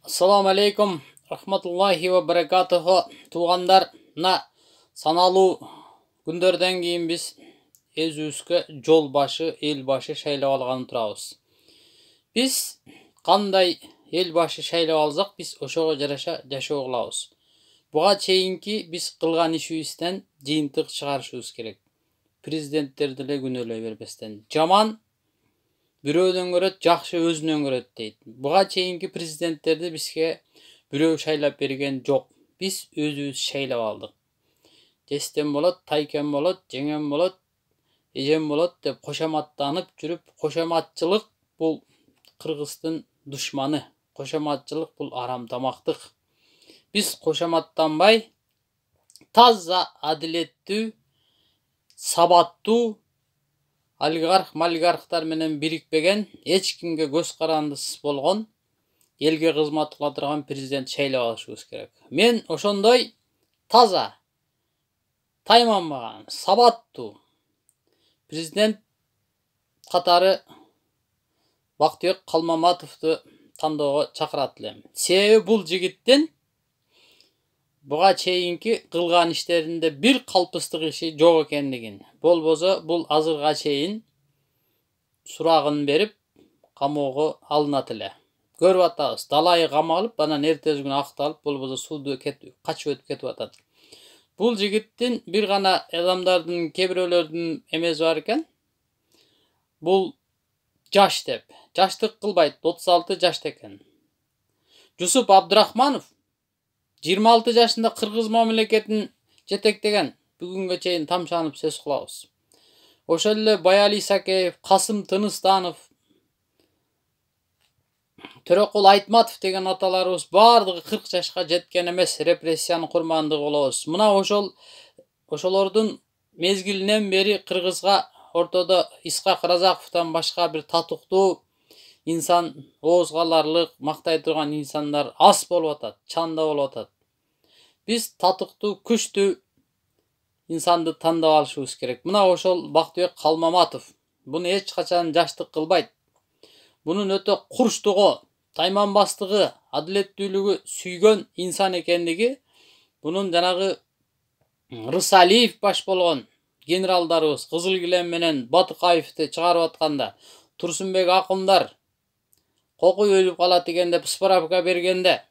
Assalamu alaikum, rahmatullahi wa barakatuhu. Tuğanlar, sanalı günlerden keyin biz özübüzgө jol başı, el başı şaylap algаны turabız. Biz kanday el başı şaylap alsak, biz oşoga jaraşa жашоо kılabız. Buga çeyinki biz kılgan işibizden жыйынтык çıkarışыбыз керек. Prezidentlerdi эле күнөөлөй бербестен. Жаман бирөөдөн көрөт, жакшы өзүнөн көрөт дейт. Буга чейинки президенттерди бизге бирөө шайлап берген жок. Биз өзүбүз шайлап алдык. Жестен болот, тайкен болот, жеңен болот, эжем болот деп кошоматтанып жүрүп, кошоматчылык бул Кыргыздын душманы. Кошоматчылык бул арам тамактык. Биз кошоматтанбай, таза адилеттүү, сабаттуу олигарх-малигархтар менен бирикпеген, эч кимге көз карандысыз болгон, элге кызмат кыла турган президент шайлап алышыбыз керек. Мен ошондой таза, тайманбаган, сабаттуу президент катары Бактыбек Калмаматовду тандоого чакырат элем. Себеби бул жигиттин буга чейинки кылган иштеринде бир калпыстык иши жок экендигин, болбосо бул азырга чейин сурагын берип камоого алынат эле. Көрүп атабыз, далайы камалып, анан эртеси күнү акталып, болбосо сууду качып өтүп кетип атат. Бул жигиттин бир гана адамдардын, кээ бирөөлөрдүн эмеси бар экен. Бул жаш деп, жаштык кылбайт, 36 жашта экен. Жусуп Абдурахманов 26 жашында Кыргыз мамлекетин жетектеген, бүгүнгө чейин тамшанып сөз кылабыз. Ошол эле Баяли Исакеев, Касым Тыныстанов, Төрөкул Айтматов деген аталарыбыз бардыгы 40 жашка жеткен эмес, репрессиянын курмандыгы болобуз. Мына ошолордун мезгилинен бери Кыргызга ортодо Исхак Разаковдон башка бир татыктуу инсан, ооз каларлык, мактай турган инсандар аз болуп атат, чанда болуп атат. Биз татыктуу, күчтүү инсанды тандап алышыбыз керек. Мына ошол Бактыбек Калмаматов. Буну эч качан жаштык кылбайт. Бунун өтө курчтугу, тайманбастыгы, адилеттүүлүгү сүйгөн инсан экендиги, бунун жанагы Рысалиев баш болгон генералдарыбыз Кызыл Килем менен Батыкаевди чыгарып атканда, Турсунбек Акундар кокуй өлүп калат деген деп справка бергенде,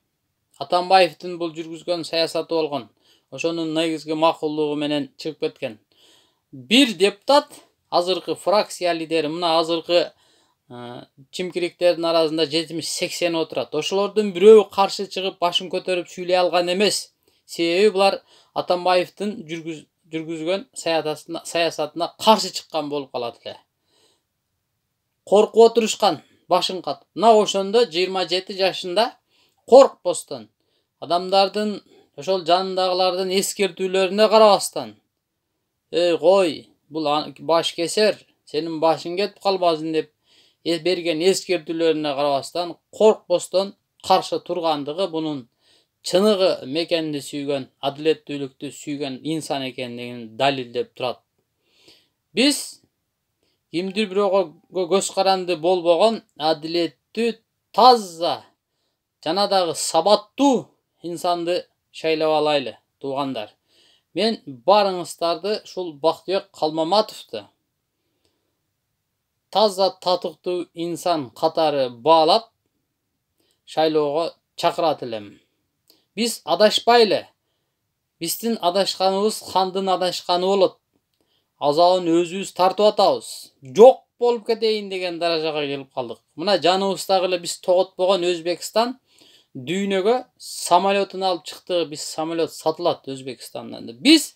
Атамбаевдин бул жүргүзгөн саясаты болгон. Ошонун негизги макулдугу менен чыгып кеткен. Бир депутат, азыркы фракция лидери, мына азыркы чимкириктердин арасында 70-80 отурат. Ошолордун бирөө каршы чыгып башын көтөрүп сүйлөй алган эмес. Себеби булар Атамбаевдин жүргүзгөн саясатына каршы чыккан болуп калат эле. Коркуп отурушкан, башын катып. Мына ошондо 27 жашында коркпостон, адамдардын, ошол жанындагылардын эскертүүлөрүнө карабастан, кой, бул баш кесер, сенин башың кетип калбасын деп берген эскертүүлөрүнө карабастан, коркпостон каршы тургандыгы бунун чыныгы мекенди сүйгөн, адилеттүүлүктү сүйгөн инсан экендигин далилдеп турат. Биз кимдир бирөөгө көз каранды болбогон, адилеттүү, таза, жана дагы сабаттуу инсанды шайлап алайлы, туугандар. Мен барыңыздарды ушул Бактыбек Калмаматовду таза, татыктуу инсан катары баалап шайлоого чакырат элем. Биз адашпайлы. Биздин адашканыбыз хандын адашканы болот. Азабын өзүбүз тартып атабыз. Жок болуп кетейин деген даражага келип калдык. Мына жаныбыздагы эле биз тоготпогон Өзбекстан дүйнөгө самолетун алып чыкты. Биз самолет сатылат Өзбекстандан. Биз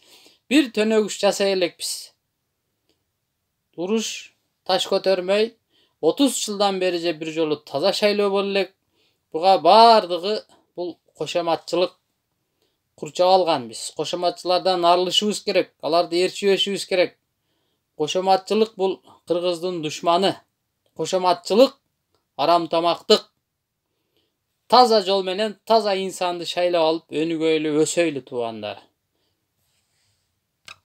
бир төнөгүш жасай элекпиз. Уруш таш көтөрмөй 30 жылдан бери же бир жолу таза шайлоо боло элек. Буга бардыгы бул кошоматчылык курчап алган. Биз кошоматчылардан арылышыбыз керек. Аларды ээрчибешибиз керек. Кошоматчылык бул Кыргыздын душманы. Кошоматчылык арам тамактык. Таза жол менен таза инсанды шайлап алып өнүгөйлү, өсөйлү туугандар.